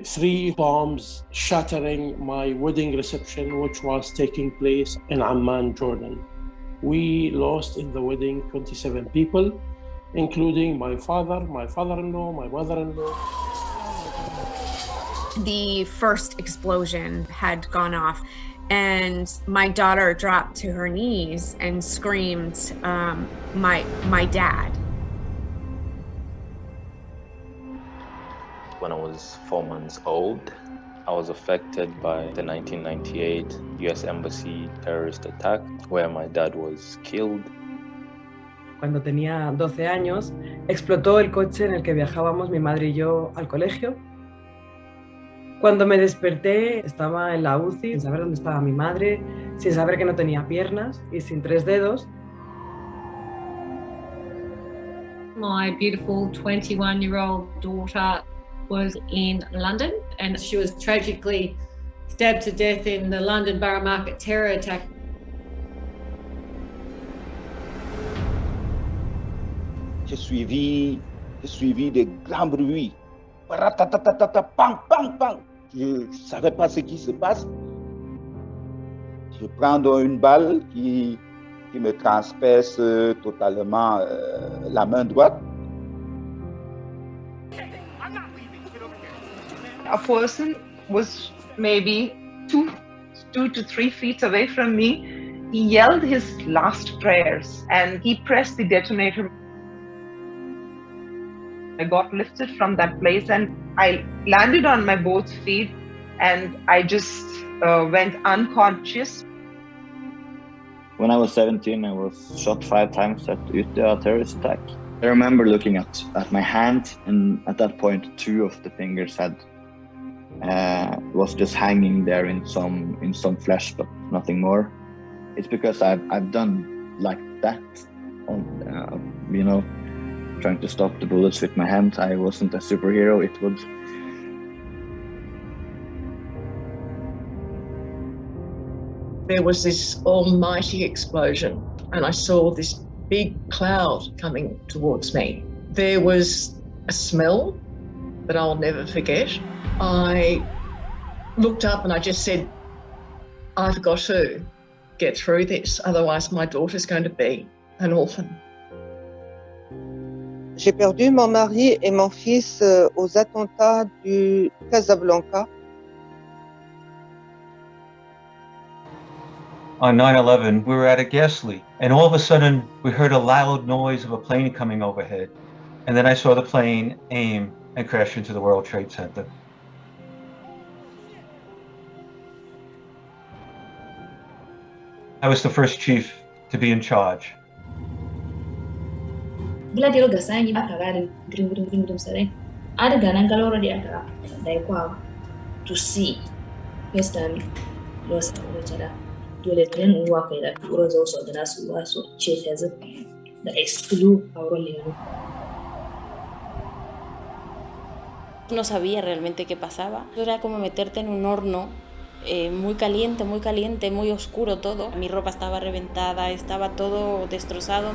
Three bombs shattering my wedding reception, which was taking place in Amman, Jordan. We lost in the wedding 27 people, including my father, my father-in-law, my mother-in-law. The first explosion had gone off, and my daughter dropped to her knees and screamed, my dad. When I was 4 months old, I was affected by the 1998 US Embassy terrorist attack, where my dad was killed. Cuando tenía 12 años, explotó el coche en el que viajábamos mi madre y yo al colegio. Cuando me desperté, estaba en la UCI, sin saber dónde estaba mi madre, sin saber que no tenía piernas y sin 3 dedos. My beautiful 21-year-old daughter was in London, and she was tragically stabbed to death in the London Borough Market terror attack. J'ai suivi des grands bruits. Ratatatata, pang, pang, pang. Je ne savais pas ce qui se passe. Je prends donc une balle qui me transperce totalement la main droite. A person was maybe two to 3 feet away from me. He yelled his last prayers and he pressed the detonator. I got lifted from that place and I landed on my both feet and I just went unconscious. When I was 17, I was shot 5 times at Utøya terrorist attack. I remember looking at my hand, and at that point, 2 of the fingers was just hanging there in some flesh, but nothing more. It's because I've done like that, trying to stop the bullets with my hand. I wasn't a superhero. It would. There was this almighty explosion, and I saw this big cloud coming towards me. There was a smell that I'll never forget. I looked up and I just said, I've got to get through this, otherwise my daughter's going to be an orphan. J'ai perdu mon mari et mon fils aux attentats du Casablanca. On 9/11, we were at a gas leak, and all of a sudden we heard a loud noise of a plane coming overhead. And then I saw the plane aim and crash into the World Trade Center. I was the first chief to be in charge. Bila dia loga sanyi aka gari grim sare. Ada ganan galoro dia aka dai kwa to see. Yes time was original. Dole tren uwa kai da kuro zo so da nasu uwa so ce ta zu da exclude auron lero. No sabía realmente qué pasaba. Era como meterte en un horno muy caliente, muy oscuro todo. Mi ropa estaba reventada, estaba todo destrozado.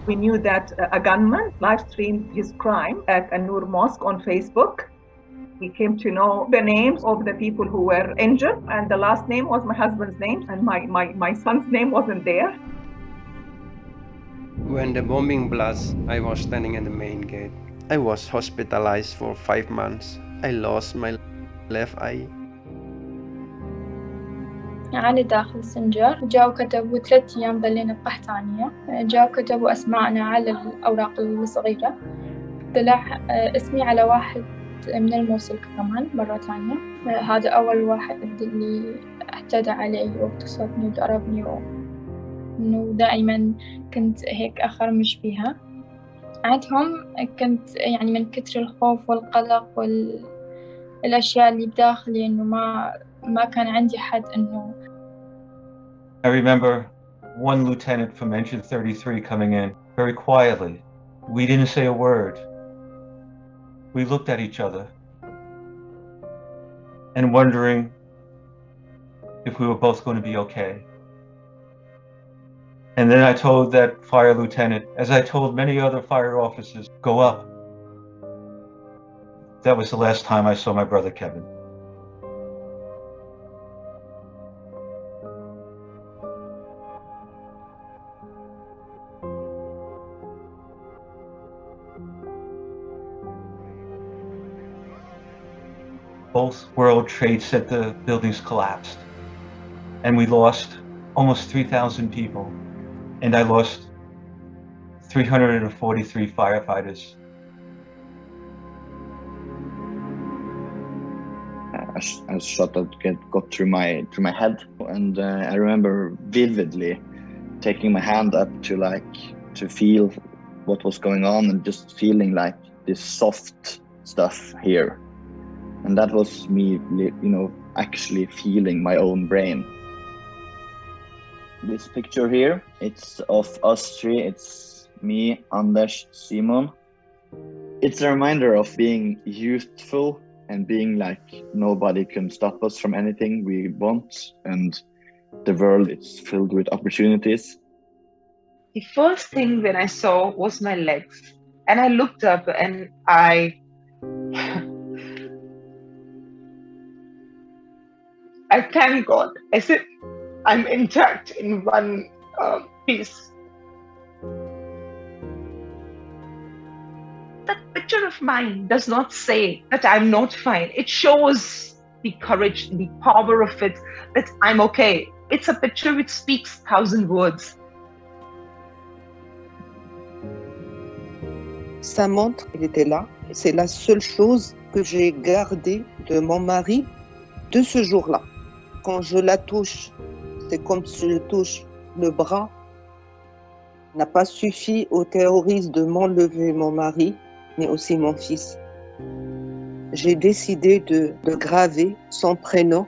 We knew that a gunman live streamed his crime at a Noor mosque on Facebook. We came to know the names of the people who were injured, and the last name was my husband's name, and my son's name wasn't there. When the bombing blast, I was standing at the main gate. I was hospitalized for 5 months. I lost my left eye. علي داخل سنجر جاءوا كتبوا 3 أيام ظلينا بقحطانية. جاءوا كتبوا أسماءنا على الأوراق الصغيرة. طلع اسمي على واحد من الموصل كمان مرة ثانية. هذا أول واحد اللي اعتدى علي واغتصبني وضربني إنه دائما كنت هيك أخرمش فيها. عندهم كنت يعني من كتر الخوف والقلق والأشياء اللي بداخلي إنه ما كان عندي حد إنه. I remember one lieutenant from Engine 33 coming in very quietly. We didn't say a word. We looked at each other and wondering if we were both going to be okay. And then I told that fire lieutenant, as I told many other fire officers, go up. That was the last time I saw my brother Kevin. Both World Trade Center buildings collapsed, and we lost almost 3,000 people, and I lost 343 firefighters. A shot that got through my head, and I remember vividly taking my hand up to feel what was going on, and just feeling like this soft stuff here, and that was me, actually feeling my own brain. This picture here, it's of us three. It's me, Anders, Simon. It's a reminder of being youthful and being like nobody can stop us from anything we want, and the world is filled with opportunities. The first thing that I saw was my legs, and I looked up and I thank God. I said, I'm intact in one piece. That picture of mine does not say that I'm not fine. It shows the courage, the power of it, that I'm okay. It's a picture which speaks 1,000 words. Sa montre, elle était là. C'est la seule chose que j'ai gardée de mon mari de ce jour-là. Quand je la touche, c'est comme si je touche le bras. Il n'a pas suffi aux terroristes de m'enlever mon mari, mais aussi mon fils. J'ai décidé de graver son prénom.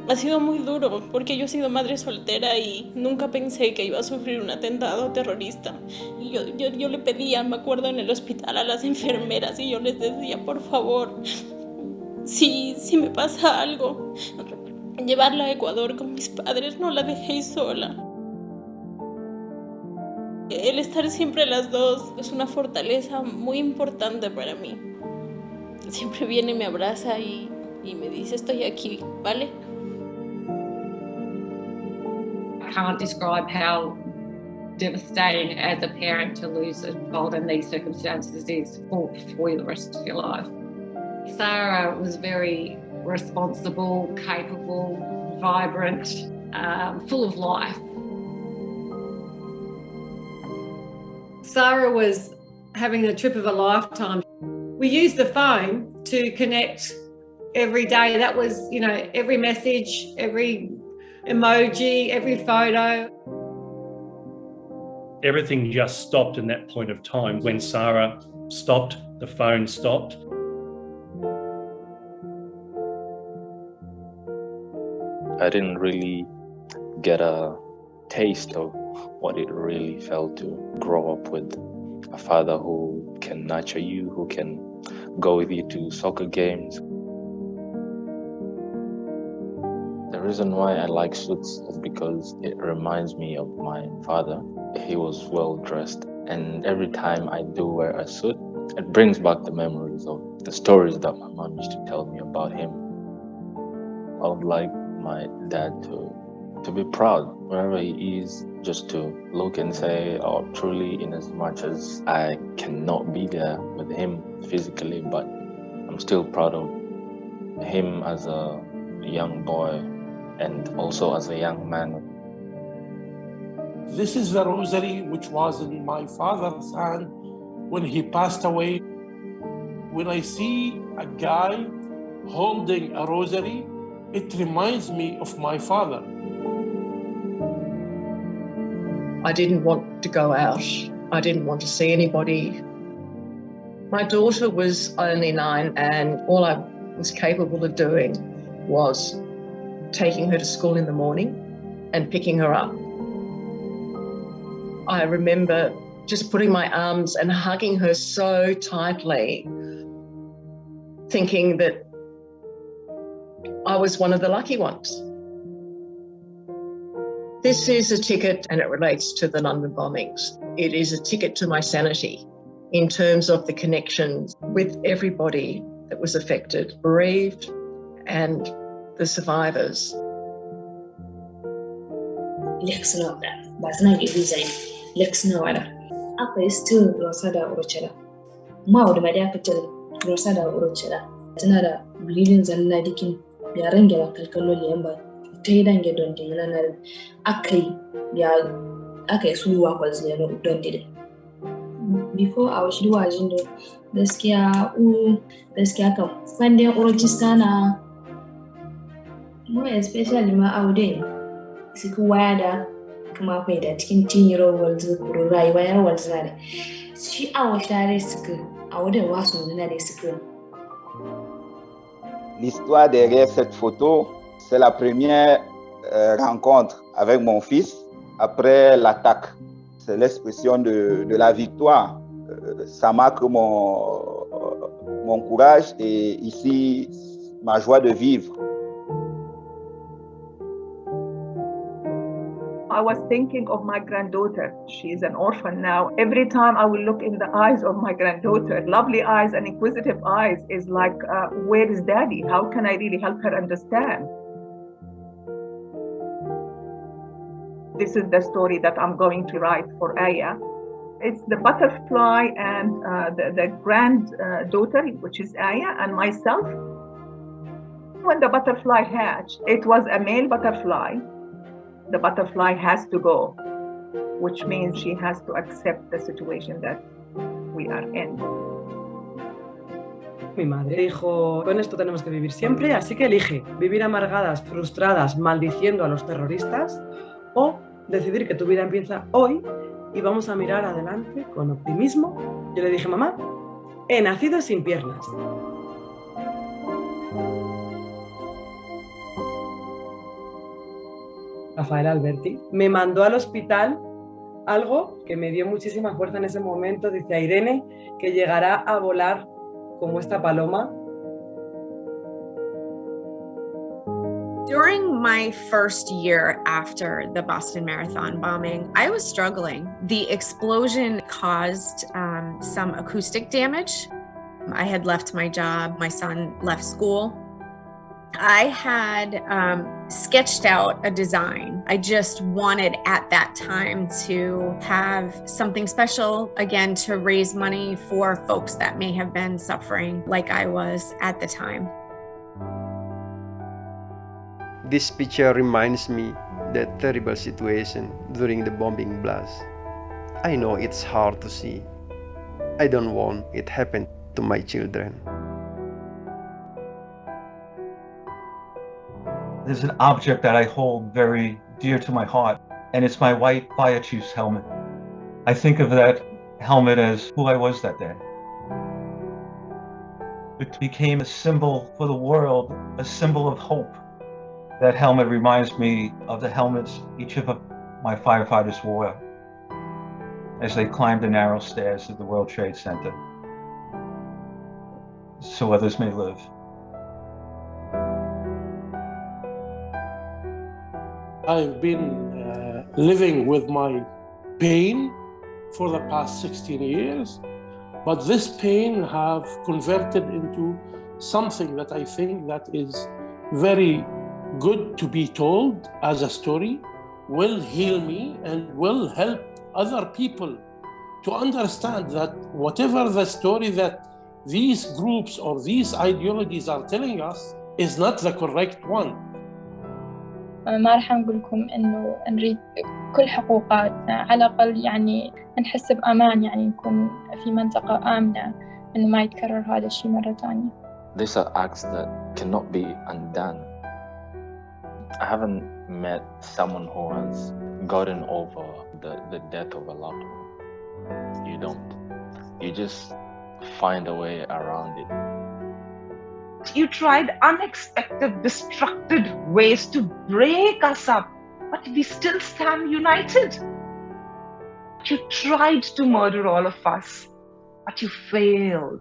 Ha sido muy duro porque yo he sido madre soltera y nunca pensé que iba a sufrir un atentado terrorista. Y yo le pedía, me acuerdo, en el hospital a las enfermeras, y yo les decía, por favor, si me pasa algo, llevarla a Ecuador con mis padres, no la dejéis sola. El estar siempre las dos es una fortaleza muy importante para mí. Siempre viene y me abraza y me dice, estoy aquí, ¿vale? I can't describe how devastating as a parent to lose a child in these circumstances is for the rest of your life. Sarah was very responsible, capable, vibrant, full of life. Sarah was having the trip of a lifetime. We used the phone to connect every day. That was, every message, every emoji, every photo. Everything just stopped in that point of time. When Sarah stopped, the phone stopped. I didn't really get a taste of what it really felt to grow up with a father who can nurture you, who can go with you to soccer games. The reason why I like suits is because it reminds me of my father. He was well dressed, and every time I do wear a suit, it brings back the memories of the stories that my mom used to tell me about him. I would like my dad to be proud wherever he is, just to look and say, oh, truly, in as much as I cannot be there with him physically, but I'm still proud of him as a young boy and also as a young man. This is the rosary which was in my father's hand when he passed away. When I see a guy holding a rosary, it reminds me of my father. I didn't want to go out. I didn't want to see anybody. My daughter was only 9, and all I was capable of doing was taking her to school in the morning and picking her up. I remember just putting my arms and hugging her so tightly, thinking that I was one of the lucky ones. This is a ticket, and it relates to the London bombings. It is a ticket to my sanity in terms of the connections with everybody that was affected, bereaved, and the survivors. Before I was doing gaskiya kam fandin urojistana more especially ma aude siku wada kuma kai da cikin tinyiro walzu rayuwa ya walzu da shi awo share siku aude wasu na da siku. L'histoire derrière cette photo, c'est la première rencontre avec mon fils après l'attaque. C'est l'expression de la victoire. Ça marque mon courage et ici, ma joie de vivre. I was thinking of my granddaughter. She's an orphan now. Every time I will look in the eyes of my granddaughter, lovely eyes and inquisitive eyes, is like, where is daddy? How can I really help her understand? This is the story that I'm going to write for Aya. It's the butterfly and the granddaughter, which is Aya, and myself. When the butterfly hatched, it was a male butterfly. The butterfly has to go, which means she has to accept the situation that we are in. Mi madre dijo, con esto tenemos que vivir siempre, así que elige vivir amargadas, frustradas, maldiciendo a los terroristas, o decidir que tu vida empieza hoy y vamos a mirar adelante con optimismo. Yo le dije, mamá, he nacido sin piernas. Rafael Alberti me mandó al hospital algo que me dio muchísima fuerza en ese momento. Dice a Irene que llegará a volar como esta paloma. During my first year after the Boston Marathon bombing, I was struggling. The explosion caused some acoustic damage. I had left my job. My son left school. I had sketched out a design. I just wanted at that time to have something special, again, to raise money for folks that may have been suffering like I was at the time. This picture reminds me that terrible situation during the bombing blast. I know it's hard to see. I don't want it happen to my children. There's an object that I hold very dear to my heart, and it's my white fire chief's helmet. I think of that helmet as who I was that day. It became a symbol for the world, a symbol of hope. That helmet reminds me of the helmets each of my firefighters wore as they climbed the narrow stairs of the World Trade Center, so others may live. I've been living with my pain for the past 16 years, but this pain have converted into something that I think that is very good to be told as a story, will heal me and will help other people to understand that whatever the story that these groups or these ideologies are telling us is not the correct one. ما راح نقول لكم إنه نريد كل حقوقاتنا، على الأقل يعني نحس بأمان، يعني نكون في منطقة آمنة إنه ما يتكرر هذا الشيء مرة ثانية. These are acts that cannot be undone. I haven't met someone who has gotten over the death of a loved one. You don't. You just find a way around it. You tried unexpected, destructive ways to break us up, but we still stand united. You tried to murder all of us, but you failed.